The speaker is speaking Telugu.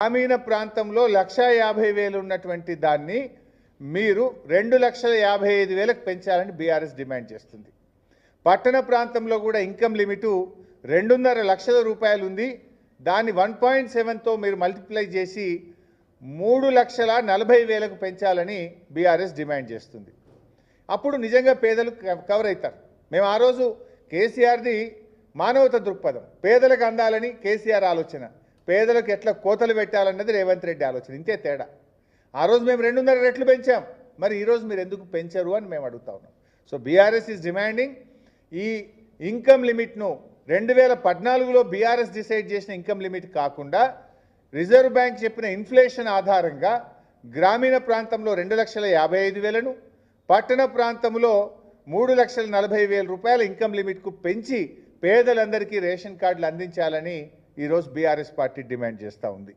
గ్రామీణ ప్రాంతంలో 1,50,000 ఉన్నటువంటి దాన్ని మీరు 2,55,000కు పెంచాలని బీఆర్ఎస్ డిమాండ్ చేస్తుంది. పట్టణ ప్రాంతంలో కూడా ఇన్కమ్ లిమిటు 2.5 లక్షల రూపాయలు ఉంది. దాన్ని 1.7తో మీరు మల్టిప్లై చేసి 3,40,000కు పెంచాలని బీఆర్ఎస్ డిమాండ్ చేస్తుంది. అప్పుడు నిజంగా పేదలు కవర్ అవుతారు. మేము ఆ రోజు కేసీఆర్ది మానవత దృక్పథం, పేదలకు అందాలని కేసీఆర్ ఆలోచన, పేదలకు ఎట్లా కోతలు పెట్టాలన్నది రేవంత్ రెడ్డి ఆలోచన. ఇంతే తేడా. ఆ రోజు మేము 2.5 రెట్లు పెంచాం, మరి ఈరోజు మీరు ఎందుకు పెంచరు అని మేము అడుగుతా ఉన్నాం. సో బీఆర్ఎస్ ఈజ్ డిమాండింగ్ ఈ ఇన్కమ్ లిమిట్ను 2014లో బీఆర్ఎస్ డిసైడ్ చేసిన ఇన్కమ్ లిమిట్ కాకుండా రిజర్వ్ బ్యాంక్ చెప్పిన ఇన్ఫ్లేషన్ ఆధారంగా గ్రామీణ ప్రాంతంలో 2,55,000ను, పట్టణ ప్రాంతంలో 3,40,000 రూపాయల ఇన్కమ్ లిమిట్కు పెంచి పేదలందరికీ రేషన్ కార్డులు అందించాలని ఈరోజు బీఆర్ఎస్ పార్టీ డిమాండ్ చేస్తూ ఉంది.